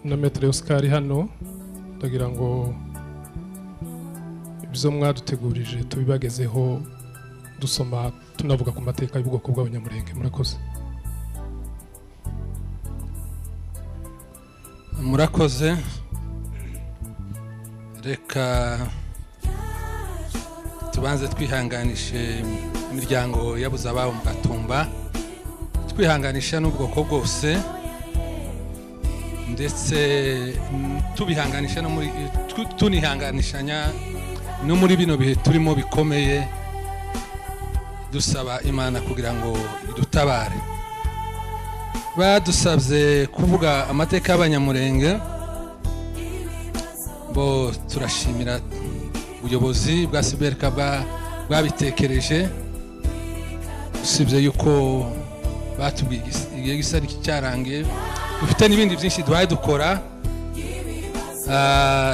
na Maître Oscar hano ndagira ngo ibyo mwadutegurije tubibagezeho dusoma tunavuga ku mateka y'ubwoko bw'abanyamurenge. Murakoze. Murakoze. Reka tubanze twihanganishe imiryango yabuze ababo mu Gatumba, twihanganisha n'ubwoko bwose, ndetse tubihanganisha no muri tunihanganishanya no muri bino bihe turimo bikomeye, dusaba Imana kugira ngo idutabare. Badusabye kuvuga amateka y'abanyamurenge, bo turashimira ubuyobozi bwa Siberka bwabitekereje, usibye yuko batubwiye igihe gisa n'icyarangiye. Dufite n'ibindi byinshi duhaye dukora,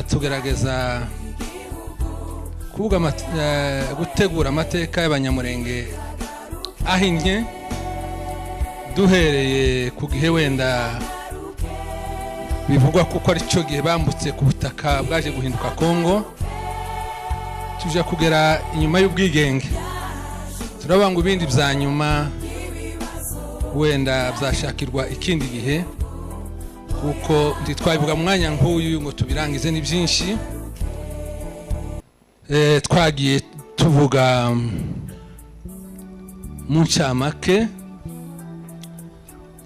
tugerageza kuvuga gutegura amateka y'abanyamurenge ahinnye, duhereye ku gihe wenda bivugwa kuko ari cyo gihe bambutse ku butaka bwaje guhinduka Kongo, tuje kugera inyuma y'ubwigenge. Turabanga ngo ibindi bya nyuma wenda byashakirwa ikindi gihe, kuko ntitwabivuga mwanya nk'uyu ngo tubirangize ni byinshi. Twagiye tuvuga mu ncamake,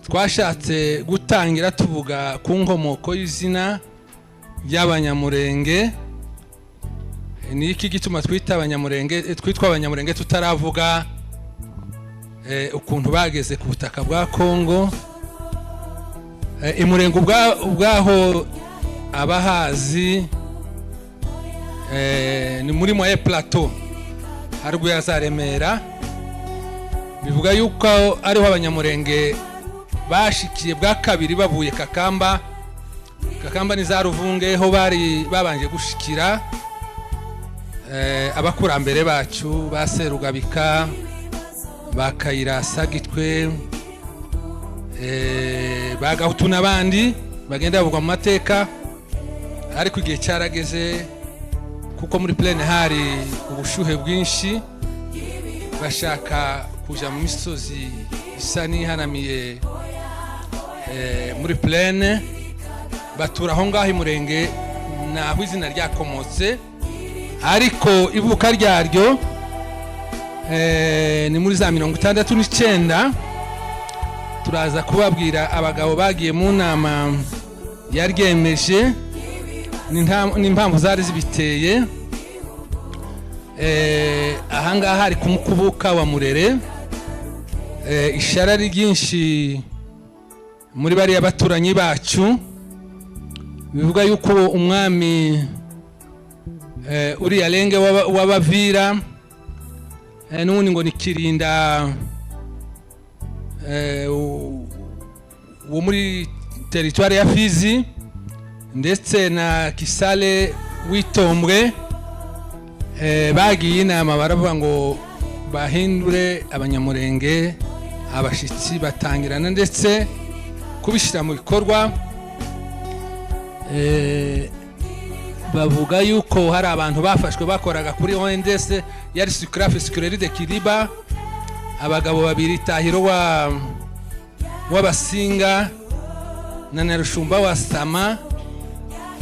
twashatse gutangira tuvuga ku nkomoko y'izina ry'abanyamurenge. Ni iki gituma twitwa abanyamurenge tutaravuga ukuntu bageze ku butaka bwa Kongo. Imurenge ubwaho abahazi ni muri Moye Plateau haruguru ya za Remera. Bivuga yuko ariho abanyamurenge bashikiye bwa kabiri bavuye Kakamba. Kakamba ni za Ruvunge ho bari babanje gushikira abakurambere bacu ba Serugabika, bakayirasa Gitwe, bagahutu n'abandi bagenda bavugwa mu mateka. Ariko igihe cyarageze kuko muri plaine hari ubushuhe bwinshi, bashaka kuja mu misozi isa n'ihanamiye muri plaine, batura aho ngaho imurenge naho izina ryakomotse. Ariko ivuka ryaryo ni muri za 69. Turaza kubabwira abagabo bagiye mu nama yaryemeje n'impamvu zari zibiteye. Ahangaha hari ku mukubuka wa Murere, ishara ryinshi muri bari abaturanyi bacu. Bivuga yuko umwami uri Alenge w'Abavira n'ubundi ngo ni Kirinda wo muri teritwari ya Fizi, ndetse na Kisale w'Itombwe, bagiye inama baravuga ngo bahindure abanyamurenge abashitsi, batangirana ndetse kubishyira mu bikorwa. Bavuga yuko hari abantu bafashwe bakoraga kuri ONDS yari Sucrafe Sucrerie de Kiriba, abagabo babiri Tahiro w'Abasinga na Narushumba wa Sama,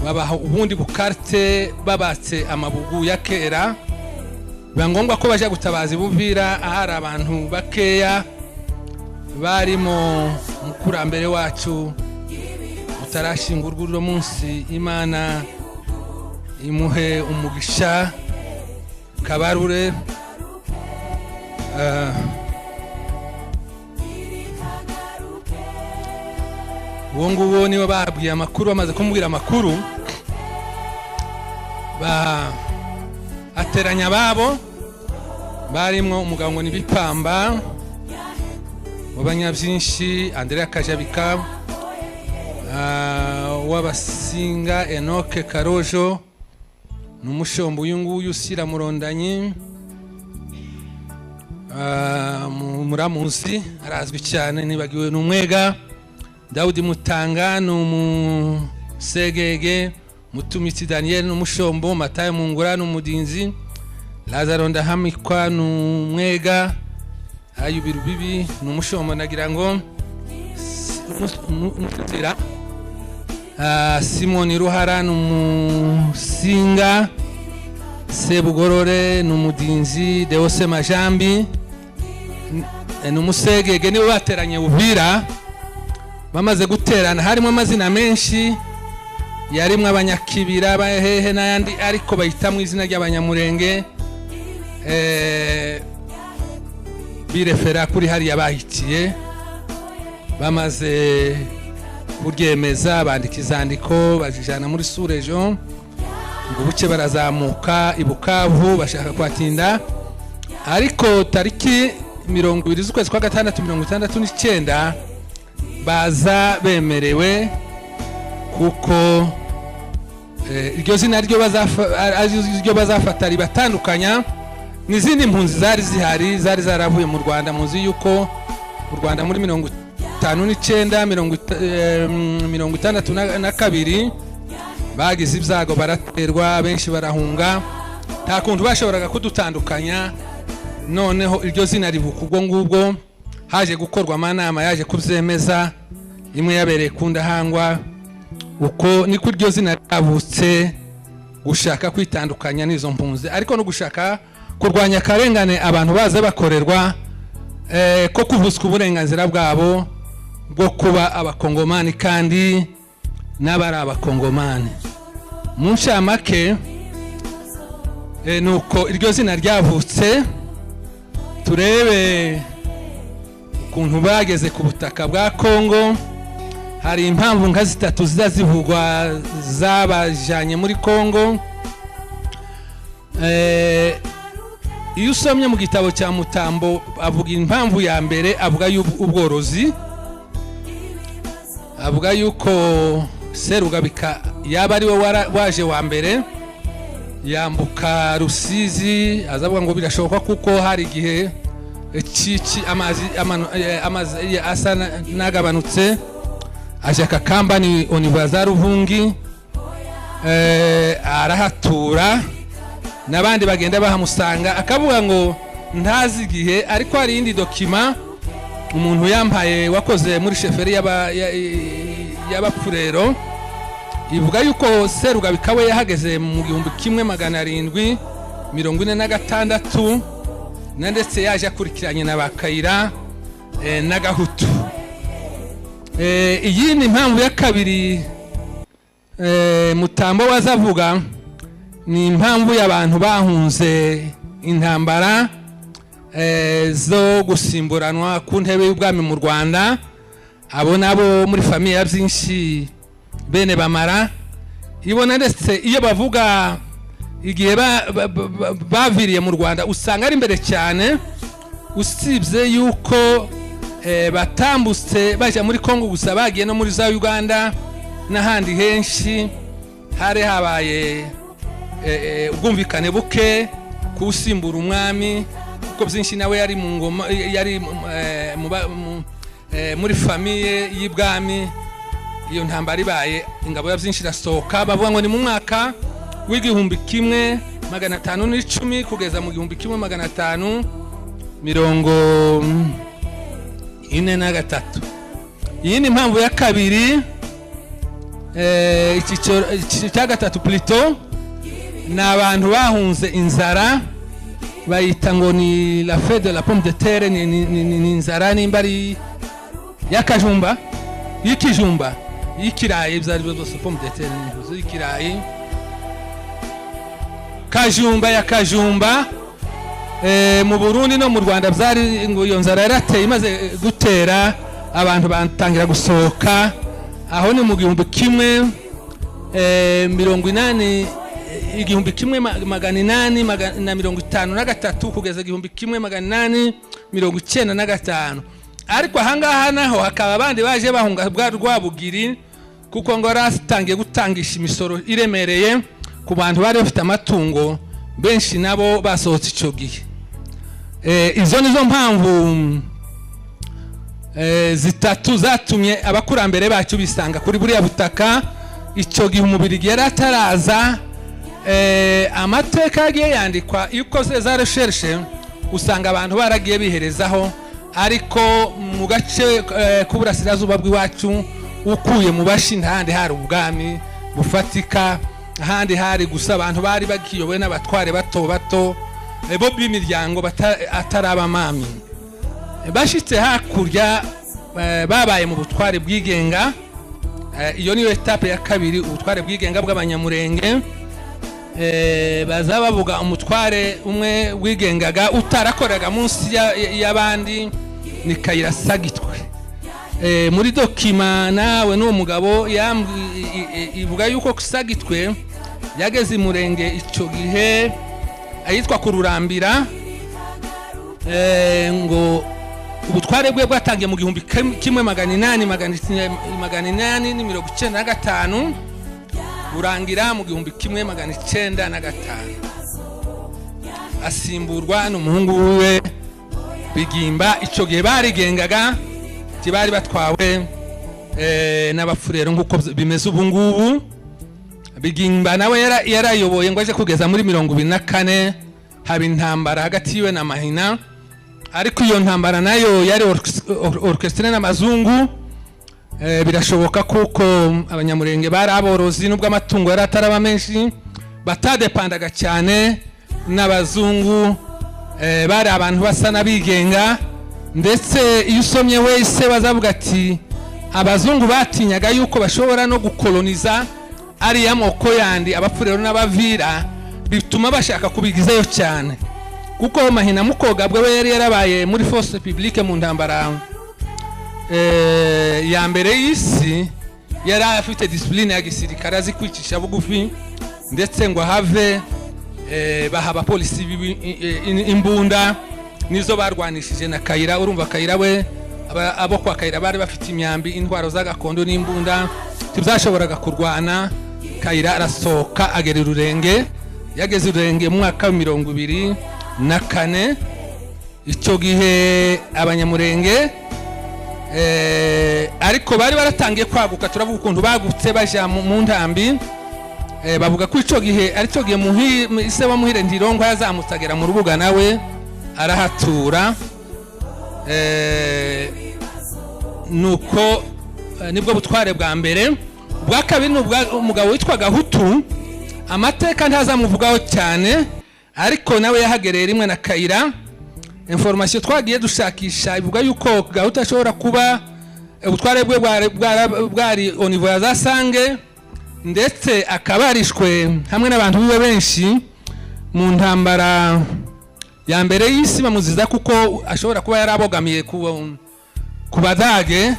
babaha ubundi bukarte babatse amabugu ya kera. Bangombwa ko baje gutabaza Buvira ahari abantu bakeya barimo mukurambere wacu utarashingurwa uno munsi. Imana imuhe umugisha Kabarure. Uwo nguwo niwe babwiye amakuru. Bamaze kumubwira amakuru, ateranya babo barimo umugabo ngo ni Bipamba w'Abanyabyinshi, Andrea Kajabika w'Abasinga, Enoke Karojo n'umushombo uyu nguyu Sira Murondanyi, Muramuzi arazwi cyane, nibagiwe n'Umwega. Daudi Mutanga Segege, Mutumitsi Daniel n'umushombo, Matayo Mungura n'umudinzi, Lazaro Ndahamikwa n'umwega, Ayubiru bibi n'umushombo nagira ngo Mutira, Simoni Ruhara n'umusinga, Sebugorore n'umudinzi, Deose Majambi n'umusegege nibo bateranye Uvira. Bamaze guterana harimo amazina menshi yarimwe abanyakibira bahehe n'ayandi ariko bahita mu izina ry'abanyamurenge birefera kuri hariya bahitiye. Bamaze kuryemeza bandika izandiko bajijana muri Surejo ngo buke barazamuka i Bukavu bashaka kwatinda, ariko tariki 20 z'ukwezi kwa gatandatu 1969 baza bemerewe kuko iryo zina ryo bazafata ribatandukanya n'izindi mpunzi zari zihari zari zaravuye mu Rwanda. Muzi yuko u Rwanda muri 1959 bagize ibyago baraterwa benshi barahunga, nta kuntu bashoboraga kudutandukanya. Noneho iryo zina rivuka ubwo ngubwo, haje gukorwa amanama yaje kubyemeza, imwe yabereye ku Ndahangwa. Uko niko iryo zina ryavutse, gushaka kwitandukanya n'izo mpunzi ariko no gushaka kurwanya akarengane abantu baze bakorerwa, ko kuvuzwa uburenganzira bwabo bwo kuba abakongomani kandi n'abari abakongomani. Mu ncamake nuko iryo zina ryavutse. Turebe ukuntu bageze ku butaka bwa Kongo. Hari impamvu nka zitatu zivugwa zabajanye muri Kongo. Iyo usomye mu gitabo cya Mutambo avuga impamvu ya mbere, avuga y'ubworozi, avuga yuko Serugabika yaba ari we waje wa mbere yambuka Rusizi, azavuga ngo birashoboka kuko hari igihe amazi asa nagabanutse, ashaka kambani onivaza Ruvungi, arahatura n'abandi bagenda bahamusanga, akavuga ngo ntazi igihe, ariko hari indi dokima umuntu yampaye wakoze muri sheferi y'abapfurero ivuga yuko Serugabika we yahageze mu 1746 na ndetse yaje akurikiranye na Bakayira na Gahutu. Iyi ni impamvu ya kabiri Mutambo wazavuga, ni impamvu y'abantu bahunze intambara zo gusimburanwa ku ntebe y'ubwami mu Rwanda. Abo nabo muri famiye ya byinshi bene Bamara ibona, ndetse iyo bavuga igihe baviriye mu Rwanda usanga ari imbere cyane, usibye yuko batambutse baje muri Kongo gusa, bagiye no muri za Uganda n'ahandi henshi hari habaye ubwumvikane buke kusimbura umwami, kuko byinshi nawe yari mu ngoma, yari muri famiye y'ibwami. Iyo ntambara ibaye ingabo ya byinshi rasohoka, bavuga ngo ni mu mwaka w'1510 kugeza mu 1543. Iyi ni impamvu ya kabiri. Iki cya gatatu plutôt ni abantu bahunze inzara, bayita ngo ni la fête de la pomme de terre, ni inzara nimba ari yakajumba y'ikijumba y'ikirayi, byari byose pomme de terre n'imbuzo y'ikirayi, kajumba ya kajumba. Mu Burundi no mu Rwanda byari ngo iyo nzara yarateye, imaze gutera abantu batangira gusohoka. Aho ni mu 1853 kugeza 1895. Ariko ahangaha naho hakaba abandi baje bahunga bwa Rwabugiri, kuko ngo ratangiye gutangisha imisoro iremereye ku bantu bari bafite amatungo benshi, nabo basohotse ico gihe. Izo nizo mpamvu zitatu zatumye abakurambere bacu bisanga kuri buriya butaka icyo gihe umubiri yari ataraza. Amateka yagiye yandikwa iyo ukoze za recherche usanga abantu baragiye biherezaho, ariko mu gace k'uburasirazuba bw'iwacu ukuye mu bashi ntahandi hari ubwami bufatika, ahandi hari gusa abantu bari bakiyobowe n'abatware bato bato bo b'imiryango ataraba amami. Bashitse hakurya babaye mu butware bwigenga. Iyo niyo etape ya kabiri, ubutware bwigenga bw'abanyamurenge. Baza bavuga umutware umwe wigengaga utarakoraga munsi y'abandi ni Kayira Sagitwe. Muri dokima nawe n'uwo mugabo ivuga yuko Sagitwe yageze imurenge icyo gihe ayitwa Kururambira, ngo ubutware bwe bwatangiye mu 1895 burangira mu 1905. Asimburwa n'umuhungu we Bigimba. Icyo gihe barigengaga, bari batwawe n'abafurero nk'uko bimeze ubu ngubu. Bigimba nawe yarayoboye ngo aje kugeza muri 24 haba intambara hagati yiwe na Mahina, ariko iyo ntambara nayo yari orchestre n'amazungu. Birashoboka kuko abanyamurenge bari aborozi nubwo amatungo yari ataraba menshi, batadepandaga cyane n'abazungu. Bari abantu basa nabigenga, ndetse iyo usomye wese bazavuga ati abazungu batinyaga yuko bashobora no gukoloniza ari amoko yandi abafurero n'abavira, bituma bashaka kubigizayo cyane. Kuko Mahina Mukogabwe we yari yarabaye muri force publique mu ntambara ya mbere y'isi, yari afite discipline ya gisirikare azi kwicisha bugufi, ndetse ngo have baha abapolisi imbunda nizo barwanishije na Kayira. Urumva Kayira we abo kwa Kayira bari bafite imyambi, intwaro z'agakondo n'imbunda, tuzashoboraga kurwana. Kayira arasohoka agera Rurenge. Yageze Rurenge mu mwaka wa 2024. Icyo gihe abanyamurenge ariko bari baratangiye kwaguka. Turavuga ukuntu bagutse baja mu ntambi. Bavuga ko icyo gihe ari cyo gihe ise wa Muhire Ndirongo yazamutagera mu rubuga nawe arahatura. Nuko nibwo butware bwa mbere. Bwa kabiri umugabo witwaga Hutu, amateka ntazamuvugaho cyane, ariko nawe yahagereye rimwe na Kayira. Information twagiye dushakisha ivuga yuko Gahutu ashobora kuba ubutware bwe bwari au niveau ya Zasange, ndetse akabarishwe hamwe n'abantu biwe benshi mu ntambara ya mbere y'isi. Bamuziza kuko ashobora kuba yarabogamiye ku Badage.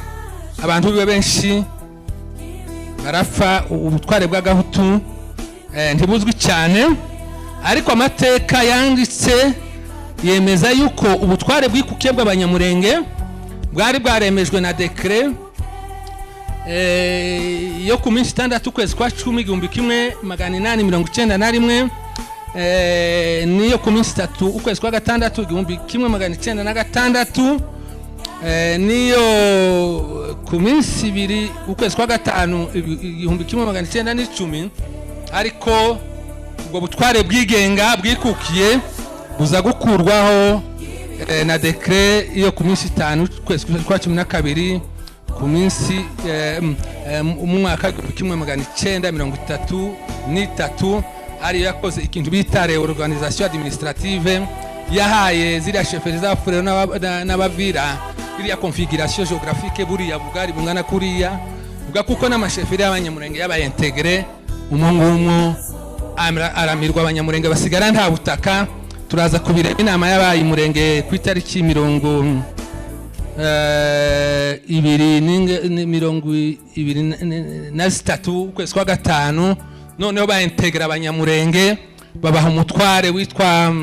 Abantu biwe benshi barafa. Ubutware bwa Gahutu ntibuzwi cyane, ariko amateka yanditse yemeza yuko ubutware bw'ikukiye bw'abanyamurenge bwari bwaremejwe na decret yo ku minsi 6 ukwezi kwa 10 1891, niyo ku minsi 3 ukwezi kwa 6 1906, niyo ku minsi 2 ukwezi kwa 5 1910. Ariko ubwo butware bwigenga bwikukiye buza gukurwaho na decret yo ku minsi 5 ukwezi kwa 12 ku minsi mu mwaka wa 1933, ari yakoze ikintu bita reorganisation administrative, yahaye ziriya sheferi z'abafurero n'abavira iriya configuration géographique buriya bugari bungana kuriya, buga kuko n'amasheferi y'abanyamurenge yabaye integre. Umungumu aramirwa abanyamurenge basigara nta butaka. Turaza kubireba inama y'abaye murenge ku itariki 23 ukwezi kwa 5. Noneho baintegra abanyamurenge babaha umutware witwa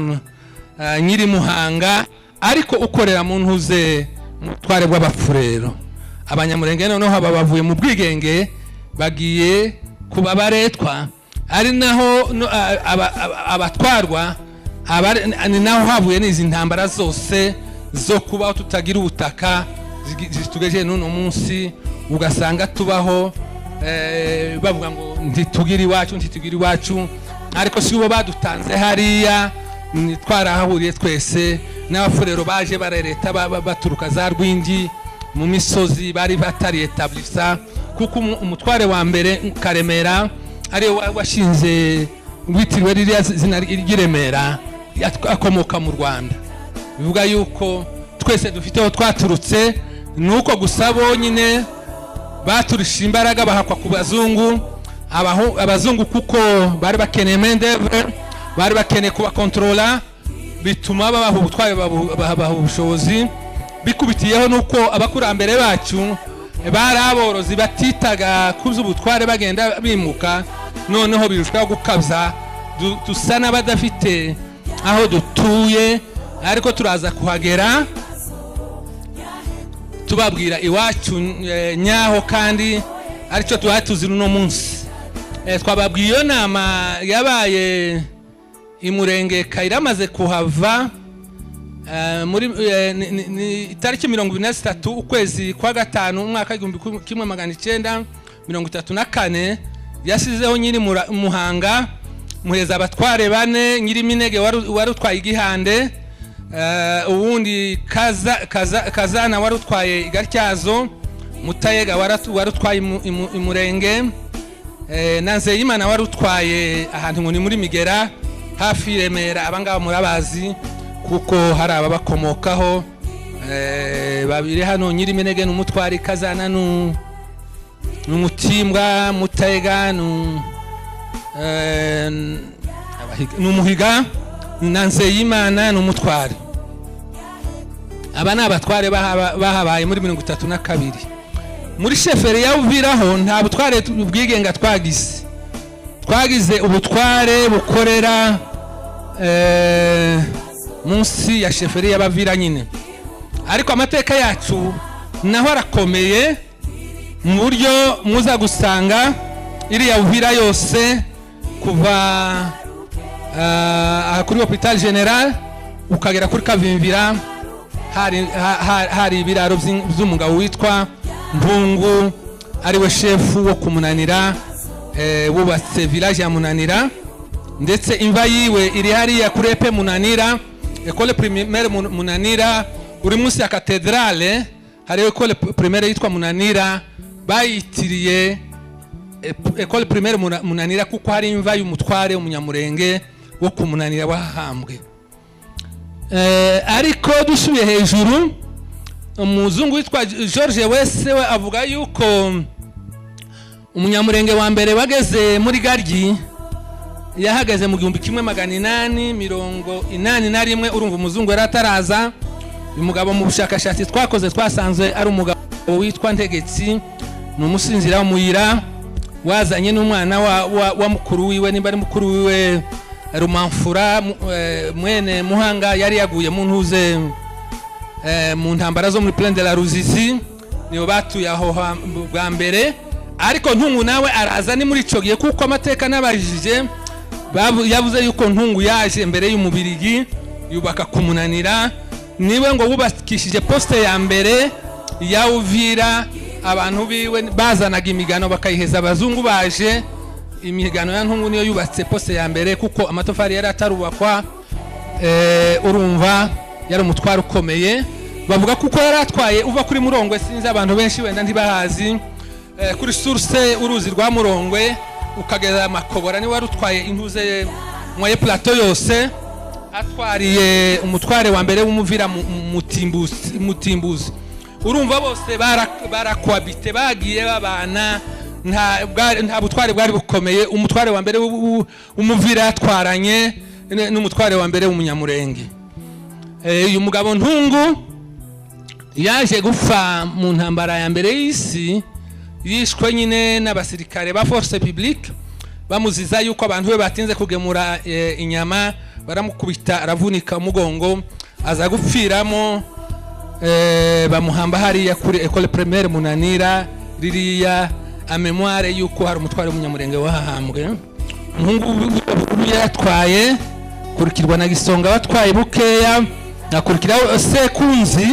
Nyiri Muhanga, ariko ukorera mu ntuze umutware bw'abafurero. Abanyamurenge noneho haba bavuye mu bwigenge bagiye kuba baretwa, ari naho abatwarwa ni naho havuye n'izi ntambara zose zo kubaho tutagira ubutaka zitugejeje n'uno munsi. Ugasanga tubaho bavuga ngo ntitugira iwacu ariko si bo badutanze hariya twarahahuriye twese n'abafurero baje barereta baturuka za Rwingi mu misozi bari batari etablisa kuko umutware wa mbere Karemera ari washinze witiriwe ririya zina ry'Iremera akomoka mu Rwanda. Bivuga yuko twese dufite aho twaturutse, nuko gusa bonyine baturisha imbaraga bahakwa ku bazungu. Abazungu kuko bari bakeneye mendevre, bari bakeneye kuba controller, bituma babaha ubutware babaha ubushobozi. Bikubitiyeho nuko abakurambere bacu bari aborozi batitaga kuza ubutware bagenda bimuka, noneho birushaka gukabza dusa n'abadafite aho dutuye, ariko turaza kuhagera tubabwira iwacu nyaho kandi aricyo tuhatuzi no munsi. Twababwiye iyo nama yabaye imurenge Kairamaze kuhava muri itariki 23 ukwezi kwa gatanu umwaka 1934 yasizeho nyiri Muhanga muheza abatware bane, nyiri Minege wari utwaye igihande, ubundi Kazana wari utwaye Igatyazo, Mutayega wari utwaye imurenge, Nanzeyimana wari utwaye ahantu ngo ni muri Migera hafi Remera. Abangaba murabazi kuko hari ababakomokaho, babiri hano nyiri Minege n'umutwari, Kazana n'umutimbwa, Mutayega n'umuhiga, Nanzeyimana n'umutwari. Aba ni abatware bahabaye muri 32. Muri sheferi ya Uviraho nta butware bwigenga twagize ubutware bukorera munsi ya sheferi y'Abavira nyine, ariko amateka yacu naho arakomeye mu buryo muza gusanga iri ya Uvira yose kuva kuri Hopital General ukagera kuri Kavimvira hari ibiraro by'umugabo witwa Mbungu ariwe shefu wo kumunanira, wubatse village ya Munanira, ndetse imva yiwe iri hariya kuri Epe Munanira, Ecole Primaire Munanira, uri munsi ya Cathedrale hari Ecole Primaire yitwa Munanira, bayitiriye Ecole Primaire Munanira kuko hari imva y'umutware umunyamurenge wo kumunanira wahambwe. Ariko dusubiye hejuru, umuzungu witwa George wese we avuga yuko umunyamurenge wa mbere wageze muri Garyi yahagaze mu 1881. Urumva umuzungu yari ataraza. Uyu mugabo mu bushakashatsi twakoze twasanze ari umugabo witwa Ntegetsi, ni umusinzira w'umuyira wazanye n'umwana wa mukuru wiwe, nimba ari mukuru wiwe Rumamfura mwene Muhanga yari yaguye mu ntuze mu ntambara zo muri Plaine de la Ruzizi, nibo batuye aho bwa mbere. Ariko Ntungu nawe araza ni muri ico gihe kuko amateka nabajije yavuze yuko Ntungu yaje mbere y'umubirigi yubaka kumunanira, niwe ngo wubakishije poste ya mbere ya Uvira. Abantu biwe bazanaga imigano bakayiheza abazungu baje. Imigano ya Ntungu niyo yubatse poste ya mbere kuko amatofari yari atarubakwa. Urumva yari umutwaro ukomeye. Bavuga kuko yari atwaye uva kuri Murongwe, sinzi abantu benshi wenda ntibahazi, kuri source uruzi rwa Murongwe ukageza Makobora, ni wari utwaye intuze mwaye plateau yose, atwariye umutware wa mbere w'Umuvira Mutimbuzi. Urumva bose barakwabite bagiye babana, nta butware bwari bukomeye. Umutware wa mbere w'Umuvira yatwaranye n'umutware wa mbere w'umunyamurenge. Uyu mugabo Ntungu yaje gupfa mu ntambara ya mbere y'isi, yishwe nyine n'abasirikare ba force publique bamuziza yuko abantu be batinze kugemura inyama, baramukubita aravunika umugongo aza gupfiramo. Bamuhamba hariya kuri Ecole Primaire Munanira, ririya a memoire yuko hari umutware w'umunyamurenge wahahambwe. Ntungu yatwaye kurikirwa na Gisonga watwaye bukeya, nakurikiraho Sekunzi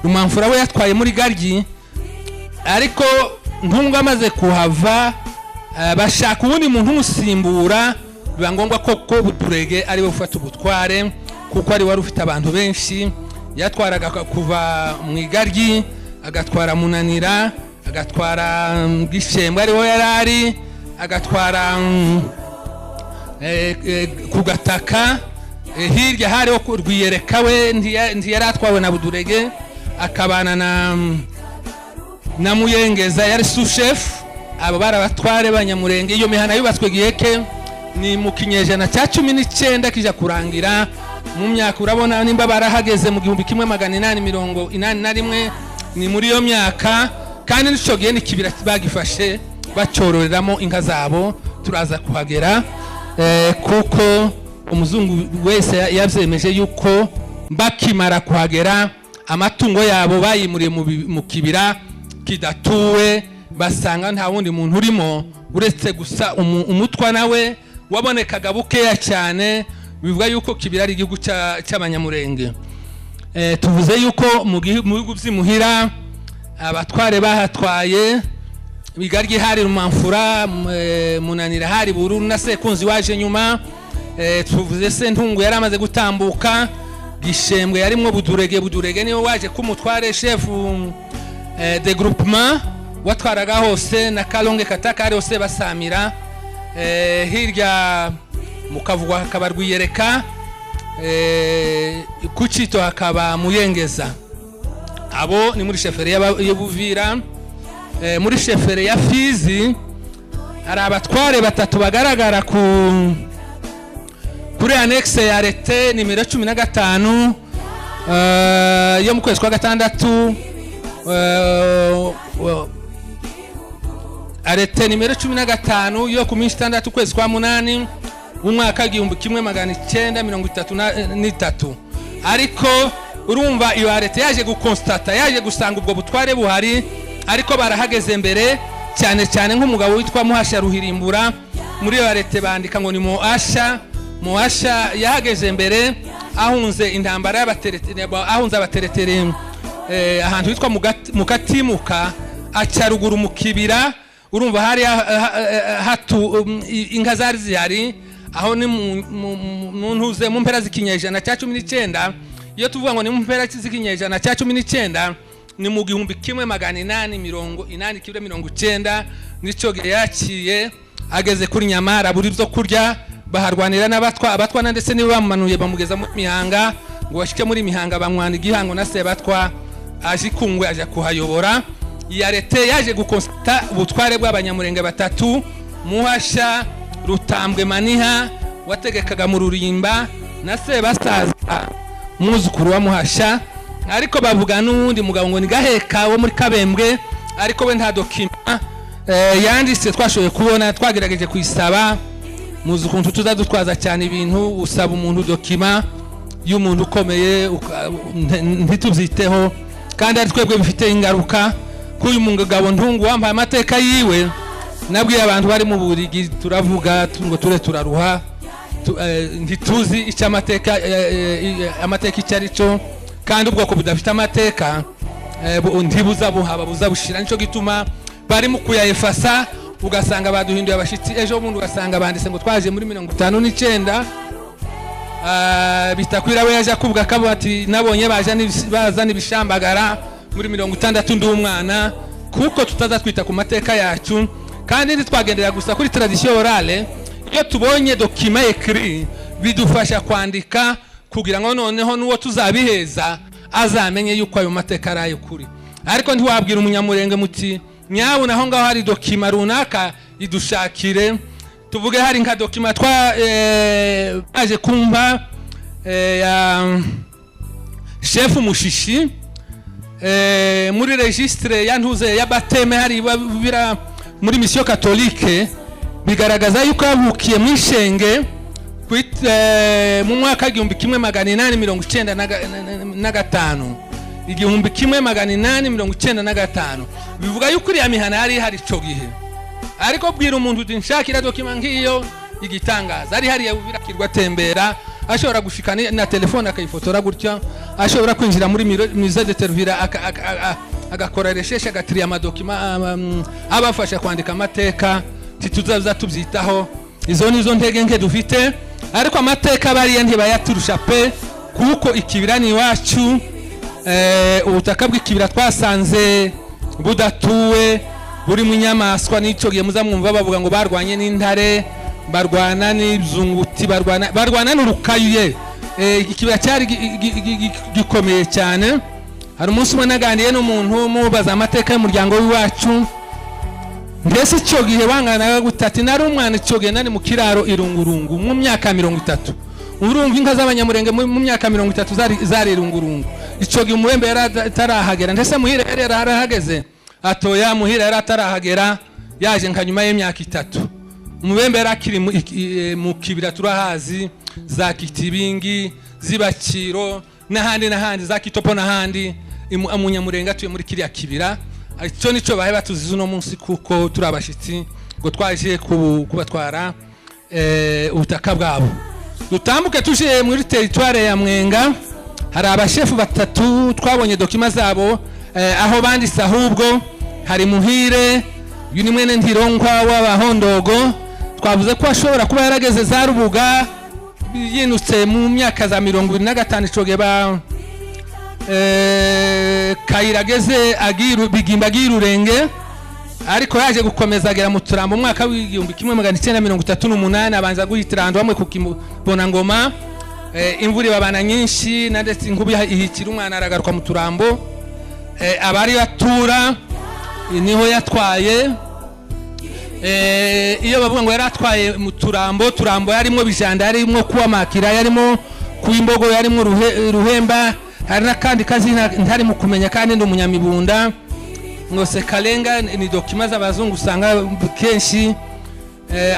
Rumamfura we yatwaye muri Garyi. Ariko ntungu amaze kuhava bashaka ubundi muntu umusimbura, biba ngombwa ko Budurege ari we ufata ubutware kuko ari wari ufite abantu benshi. Yatwaraga kuva mu Igaryi, agatwara Munanira, agatwara Gishembwe ariho yarari, agatwara ku Gataka, hirya hariho Rwiyereka we ntiyari atwawe na Budurege, akabana na Muyengeza yari sous-chef. Abo barabatware b'Abanyamurenge. Iyo mihana yubatswe Giheke ni mu kinyejana cya 19 kija kurangira. Mu myaka urabona nimba barahageze mu 1881 ni muri iyo myaka, kandi nico gihe nikibira bagifashe bacyororeramo inka zabo. Turaza kuhagera kuko umuzungu wese yavyemeje yuko bakimara kuhagera amatungo yabo bayimuriye mu kibira kidatuwe, basanga nta wundi muntu urimo uretse gusa umutwa nawe wabonekaga bukeya cyane. Bivuga yuko kibira ari igihugu cy'Abanyamurenge. Tuvuze yuko mu bihugu by'imuhira abatware bahatwaye Bigaryi hari Rumamfura, Munanira hari Bururu na Sekunzi waje nyuma. Tuvuze se Ntungu yari amaze gutambuka, Gishembwe yarimwo Budurege niwe waje kumutware chef de groupement watwaraga hose, na Kalonge Kataka ari hose basamira. Hirya mukavugwa hakaba Rwiyereka, Kucito hakaba Muyengeza. Abo ni muri sheferi y'Ubuvira. Muri sheferi ya Fizi hari abatware batatu bagaragara kuri annexe ya arrêté nimero 15 yo mu kwezi kwa gatandatu. Arrêté nimero 15 yo ku minsi 6 kwezi kwa 8 mu mwaka 1933. Ariko urumva iyo arrêté yaje gukonstate, yaje gusanga ubwo butware buhari, ariko barahageze mbere cyane cyane nk'umugabo witwa Muhasha Ruhirimbura. Muri iyo arrêté bandika ngo ni Muhasha yahageze mbere ahunze intambara y'abateretere, ahunze abateretere ahantu witwa Mukatimuka, aca ruguru mu kibira. Urumva hari inka zari zihari aho ni mu ntuze mu mpera z'ikinyejana cya 19. Iyo tuvuga ngo ni mu mpera z'ikinyejana cya 19 ni mu 1890 nico yaciye ageze kuri Nyamara buri byo kurya, baharwanira n'abatwa ndetse nibo bamanuye bamugeza mu Mihanga, ngo bashike muri Mihanga bamwana Igihango na Sebatwa aje Kungwe aje kuhayobora. Iya arrêté yaje gukonstate ubutware bw'Abanyamurenge batatu, Muhasha, Rutambwe Maniha wategekaga mu Rurimba na Sebasaza muzukuru wa Muhasha. Ariko bavuga n'undi mugabo ngo ni Gaheka wo muri Kabembwe, ariko we nta document yanditse twashoboye kubona. Twagerageje kuyisaba, muzi ukuntu tuzadutwaza cyane ibintu, usaba umuntu document y'umuntu ukomeye ntitubyiteho, kandi ari twebwe bifite ingaruka. Kuyu mugabo Ntungu wambaye amateka yiwe, nabwiye abantu bari mu Burigi turavuga ngo turaruha, ntituzi icyo amateka icyo ari cyo, kandi ubwoko budafite amateka ntibuza buhaba buza bushira. Nico gituma bari mu kuyayefasa, ugasanga baduhinduye abashitsi. Ejo bundi ugasanga banditse ngo twaje muri 59. Bitakwira we yaje kuvuga kabo ati nabonye bazana ibishambagara muri 60 ndi umwana, kuko tutaza twita ku mateka yacu, kandi ntitwagendera gusa kuri tradition orale. Iyo tubonye document écrit bidufasha kwandika kugira ngo noneho nuwo tuzabiheza azamenye yuko ayo mateka arayo kuri. Ariko ntiwabwira umunyamurenge muti nyawo naho ngaho hari document runaka idushakire. Tuvuge hari nka document aje kumva ya chef Mushishi muri registre yantuze y'abateme hari bira muri mission catholique, bigaragaza yuko yavukiye mu Ishenge mu mwaka 1895. 1895 bivuga yuko iriya mihana hari ico gihe. Ariko bwira umuntu uti nshakira document ngiyo igitangaza, ari hari yabirakirwa tembera, ashobora gushikana na telefone akayifotora gutya, ashobora kwinjira muri musée de Tervira agakora recherche agatiriya amadokima abafasha kwandika amateka tituzaza tubyitaho. Izo nizo ntege nke dufite, ariko amateka bariya ntibayaturusha pe, kuko ikibira ni iwacu. Ubutaka bw'ikibira twasanze budatuwe, buri mu nyamaswa. N'icyo gihe muzamwumva bavuga ngo barwanye n'intare, barwana n'ibzunguti, barwana n'urukayuye. Ikibira cyari gikomeye cyane. Hari umunsi umwe naganiriye n'umuntu mubaza amateka y'umuryango w'iwacu, mbese icyo gihe banganaga gutati, nari umwana icyo gihe nari mu kiraro irungurungu mu myaka 30. Urumva inka z'abanyamurenge mu myaka 30 zari irungurungu. Icyo gihe umubembe yaratarahagera, ndetse muhira yari yarahageze. Atoya muhira yari atarahagera, yaje nka nyuma y'imyaka 3. Umubembe yari akiri mu kibira turahazi, za Kitibingi, Zibakiro n'ahandi za Kitopo n'ahandi. Umunyamurenge atuye muri kiriya kibira. Icyo nico bahe batuzize uno munsi, kuko turabashitsi ngo twaje kubatwara ubutaka bwabo. Dutambuke tuje muri territoire ya Mwenga. Hari abashefu 3 twabonye dokima zabo aho banditse, ahubwo hari Muhire yuni mwene Ntirongwa w'Abahondogo, twavuze ko ashobora kuba yarageze za Rubuga yinutse mu myaka za 25. Icoge ba Kayirageze bigimba girurenge, ariko yaje gukomeza agera mu Turambo mwaka w'1938 abanza guhitirando bamwe kukibona ngoma. Imvura babana nyinshi na ndetse inkubi ihikira umwana aragaruka mu Turambo. Abari batura niho yatwaye. Iyo bavuga ngo yaratwaye mu Turambo yarimo bijanda, yarimo kuwamakira, yarimo kuimbogo, yarimo ruhemba. Hari nakandi kazina ntari mu kumenya, kandi ndi umunyamibunda ngo Sekalenga. Ni dokima z'abazungu usanga kenshi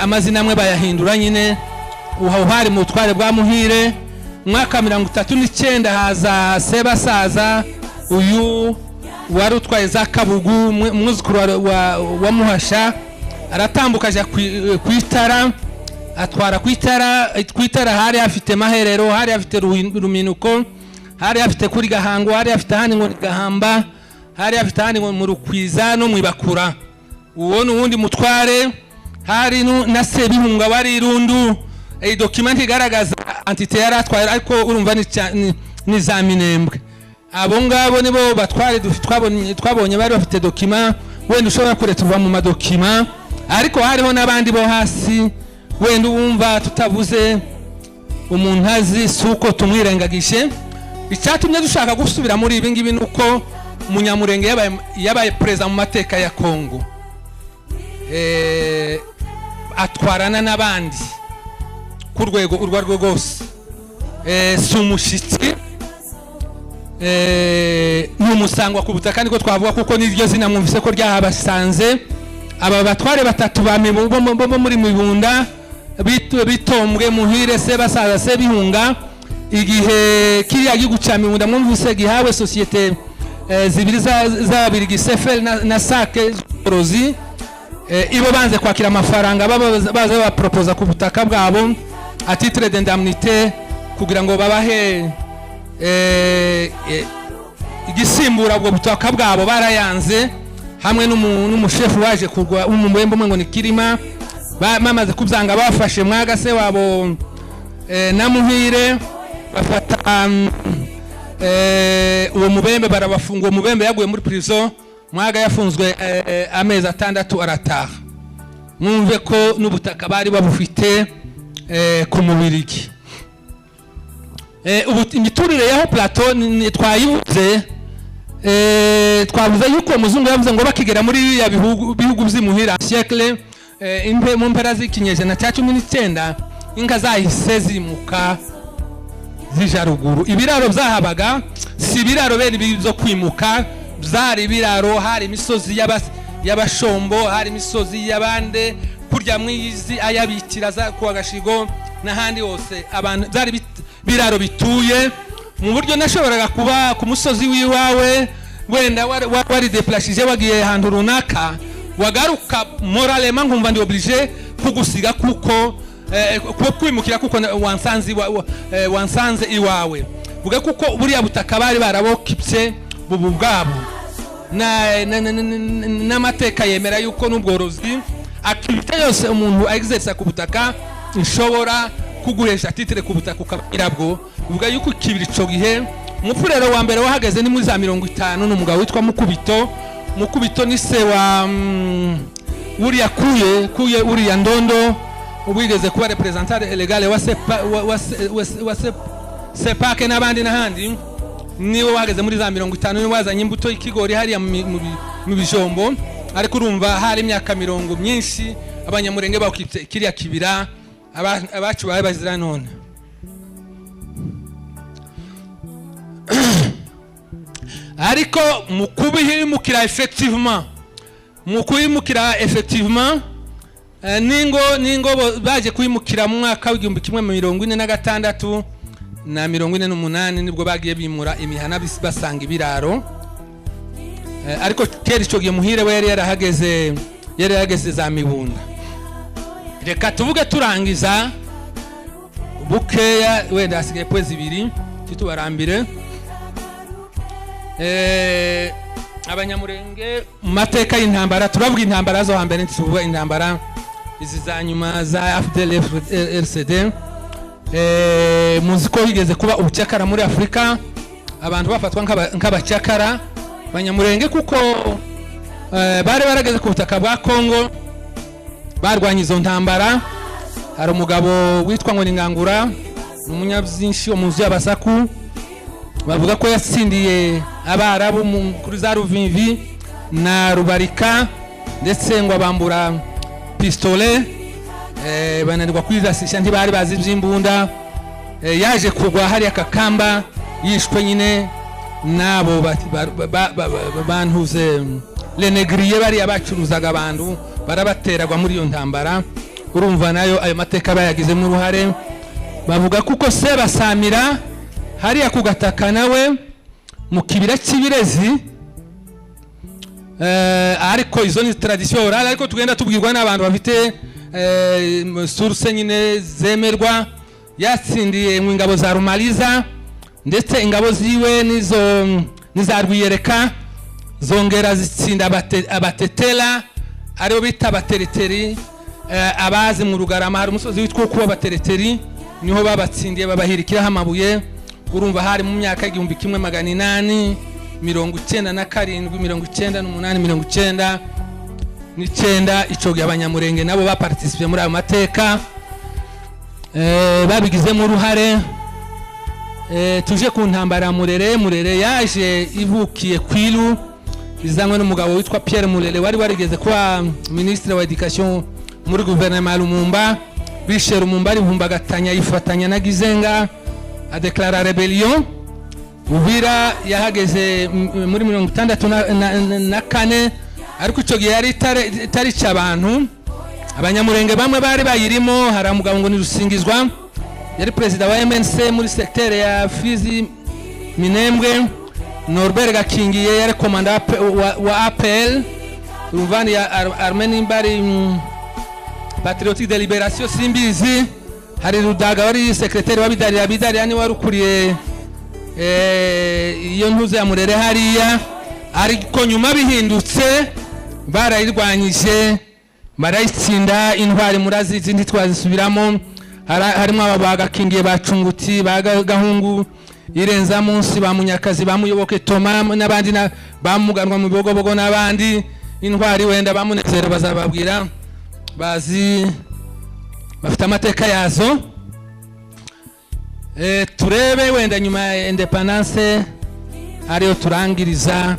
amazina amwe bayahindura nyine. Uhari mu tware bwa Muhire mwaka 39 haza Sebasaza, uyu wari utwaye za Kabugu, umwuzukuru wa Muhasha. Aratambuka aja kwitara, atwara kwitara. Hari afite Maherero, hari afite Ruminuko, hari afite kuri Gahango, hari afite handi ngo Gahamba, hari afite handi ngo mu Rukwiza no mwibakura. Uwo n'uwundi mutware. Hari na Sebihunga bari Irundu. Document igaragaza entité yaratwaye, ariko urumva ni za Minembwe. Abo ngabo nibo batware twabonye bari bafite document. Wenda ushobora kuretuva mu madokima, ariko hariho n'abandi bo hasi wenda wumva tutavuze umuntu azi, suko tumwirengagishe. Icyatumye dushaka gusubira muri ibi ngibi nuko Munyamurenge yabaye president mu mateka ya Kongo. Atwarana n'abandi ku rwego urwo rwose. Sumushitsi n'umusangwa ku butaka niko twavuga, kuko niryo zina mwumvise ko ryahabasanze. Aba batware 3 bo muri Mibunda bitombwe Muhire, Sebasaza, Sebihunga. Igihe kiriya giguca Mibunda mwumvise gihawe societe zibiri z'ababirigi Sefel na Sake Rozi. Ibo banze kwakira amafaranga baza baproposa ku butaka bwabo a titre d'indemnité, kugira ngo babahe igisimbura ubwo butaka bwabo. Barayanze hamwe n'umushefu waje kugwa umubembo ngo ni Kirima. Bamaze kubyanga bafashe Mwaga se wabo na Muhire, bafata uwo mubembe barabafunga. Mubembe yaguye muri prison, Mwaga yafunzwe amezi 6 arataha. Mwumve ko n'ubutaka bari babufite ku Mubirigi. Imiturire yaho Plateau twayivuze, twavuze yuko muzungu yavuze ngo bakigera muri ya bihugu by'imuhira siècle mu mpera z'ikinyejana cya 19 inka zahise zimuka zija ruguru. Ibiraro byahabaga si ibiraro bene bizo kwimuka, byari ibiraro. Hari imisozi y'Abashombo, hari imisozi y'Abande, kurya mwizi ayabitira za kwa Gashigo n'ahandi hose. Abantu byari biraro bituye mu buryo nashoboraga kuba ku musozi wiwawe, wenda wari déplacé wagiye ahantu runaka, wagaruka moralema nkumva ndi obligé kugusiga kuko kwimukira kuko wansanze iwawe. Vuga kuko buriya butaka bari barabokipse bubu bwabo. n'amateka yemera yuko n'ubworozi activité yose umuntu exerce ku butaka ishobora kuguhesha titre ku butaka ukabirabwo bivuga yuko kibiri cyo gihe umufurero wa mbere wahageze ni muri za 50 n'umugabo witwa Mukubito ni se wa uriya kuye uriya Ndondo ubigeze kuba representant legal wa sepake n'abandi n'ahandi niwe wahageze muri za 50 ni wazanye imbuto y'ikigori hariya mu bijombo ariko urumva hari imyaka 40 myinshi abanyamurenge bakitse kiriya kibira abacu baye bazira none ariko mukubihimukira effectivement ningo baje kuyimukira mu mwaka w'igihumbi kimwe 1946 na 1948 nibwo bagiye bimura imihana basanga ibiraro ariko kera ico gihe muhire we yari yarahageze za Mibunda. Reka tuvuge turangiza bukeya wenda hasigaye kwezi ibiri titubarambire abanyamurenge mateka y'intambara turavuga intambara zo hambere ntituvuga intambara izi za nyuma za FDL RCD muziko higeze kuba ubucakara muri Afrika abantu bafatwa nk'abacakara abanyamurenge kuko bari barageze ku butaka bwa Kongo barwanya izo ntambara. Hari umugabo witwa ngo Ngangura n'umunyabyinshi wo muzi y'abasaku bavuga ko yatsindiye abarabu kuri za Ruvimvi na Rubarika ndetse ngo abambura pistolet bananirwa kwizasisha ntibari bazi imbunda yaje kugwa hari akakamba yishwe nyine nabo bantuze lenegriye bari abacuruzaga abantu barabateragwa muri iyo ntambara. Urumva nayo ayo mateka bayagizemo uruhare bavuga kuko se basamira hariya kugataka nawe mu kibira cy'ibirezi ariko izo ni tradition orale ariko tugenda tubwirwa n'abantu bafite source nyine zemerwa. Yatsindiye mu ingabo za Rumaliza ndetse ingabo ziwe niza Rwiyereka zongera zitsinda abatetela aribo bita abateriteri abazi mu Rugarama hari umusozi witwa kuba abateriteri niho babatsindiye babahirikiraho amabuye. Urumva hari mu myaka y'igihumbi kimwe 897 98 ico gihe abanyamurenge nabo baparticipe muri ayo mateka babigizemo uruhare. Tuje ku ntambara Murere yaje ivukiye kwilu izanywe n'umugabo witwa Pierre Murere wari warigeze kuba ministre wa education muri gouvernement Lumumba. Bishe Lumumba rivumbagatanya yifatanya na Gizenga a declara rebellion. Uvira yahageze muri 1964 ariko ico gihe yari tari cy'abantu abanyamurenge bamwe bari bayirimo. Hari umugabo ngo ni Rusingizwa yari president wa MNC muri secteur ya Fizi Minembwe. Norbert Gakingiye yari commandant wa APL Ruvani ya Armeni Mbari Patriotique de Libération Simbizi. Hari Rudaga wari secrétaire wa Bidari yani warukuriye iyo ntuze ya Murere hariya ariko nyuma bihindutse barayirwanyije barayitsinda intwari murazi izindi twazisubiramo. Harimo abagakingiye bacunguti bagahungu irenza munsi ba Munyakazi bamuyoboke Toma n'abandi bamuganwa mu bibogobogo n'abandi intwari wenda bamunezero bazababwira bazi bafite amateka yazo. Turebe wenda nyuma ya independence ariyo turangiriza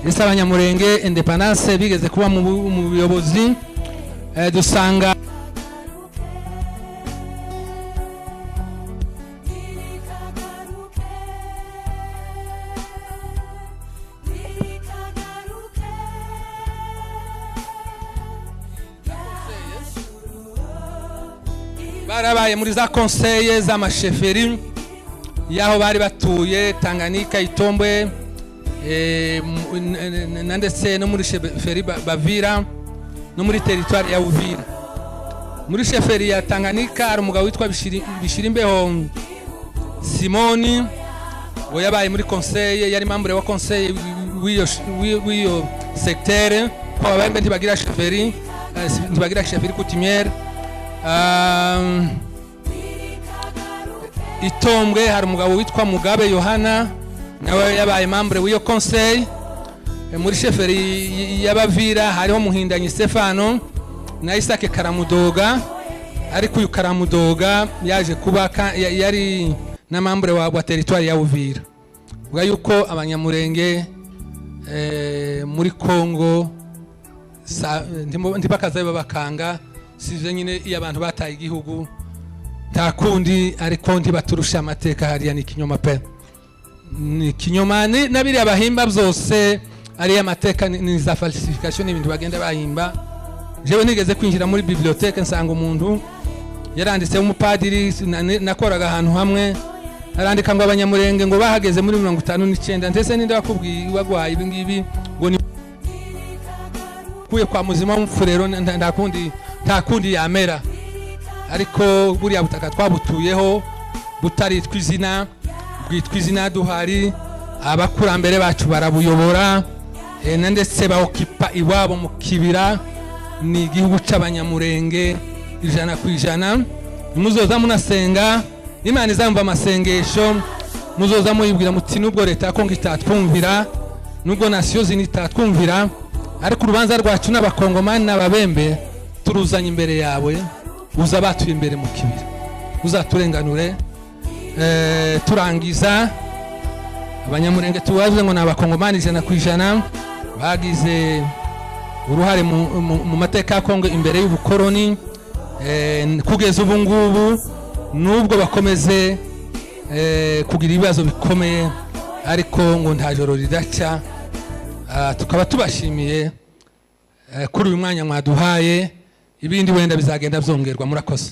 ese abanyamurenge independence bigeze kuba mu buyobozi dusanga barabaye muri za conseil z'amasheferi yaho bari batuye Tanganyika Itombwe ndetse no muri sheferi Bavira no muri territoire ya Uvira. Muri sheferi ya Tanganyika hari umugabo witwa Bishirimbeho Simoni ngo yabaye muri conseil yari membre wa conseil w'iyo secteur ko ababembe ntibagira sheferi coutumière. Itombwe hari umugabo witwa Mugabe Yohana nawe yabaye membre w'iyo conseil. Muri sheferi y'Abavira hariho Muhindanyi Stefano na Isake Karamudoga, ariko uyu Karamudoga yaje kuba yari na membre wa territoire ya Uvira. Ubwo yuko abanyamurenge muri Kongo ntibakaza babakanga size nyine iyo abantu bataye igihugu nta kundi, ariko ntibaturusha amateka hariya ni kinyoma pe, ni kinyoma nabiri abahimba byose ari amateka ni za falsification n'ibintu bagenda bahimba. Jewe nigeze kwinjira muri bibliothèque nsanga umuntu yaranditse umupadiri nakoraga ahantu hamwe arandika ngo abanyamurenge ngo bahageze muri 59 ndetse ninde bakubwiye wagwaye ibi ngibi ngo ni kuye kwa muzima w'umfurero nta kundi yamera, ariko buriya butaka twabutuyeho butaritwa izina bwitwa izina duhari, abakurambere bacu barabuyobora ndetse baokipa iwabo mu kibira. Ni igihugu c'abanyamurenge 100%. Muzoza munasenga Imana izamva amasengesho, muzoza muyibwira muti nubwo leta ya Kongo itatwumvira, nubwo nasiyo zinitatwumvira, ariko urubanza rwacu n'abakongomani n'ababembe turuzanye imbere yawe, uza batuye imbere mu kibira, uzaturenganure. Turangiza abanyamurenge tubavuze ngo n'abakongomani 100% bagize uruhare mu mateka ya Kongo imbere y'ubukoroni, kugeza ubu ngubu nubwo bakomeze kugira ibibazo bikomeye, ariko ngo nta joro ridaca. Tukaba tubashimiye kuri uyu mwanya mwaduhaye, ibindi wenda bizagenda byongerwa. Murakoze.